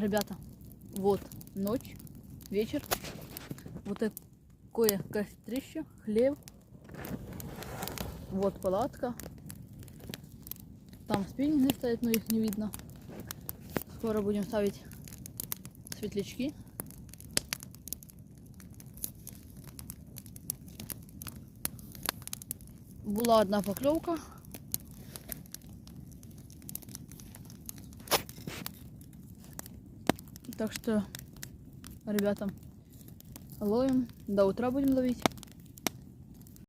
Ребята, вот ночь, вечер. Вот такое кострище, хлеб. Вот палатка. Там спиннинги стоят, но их не видно. Скоро будем ставить светлячки. Була одна поклевка. Так что, ребята, ловим. До утра будем ловить.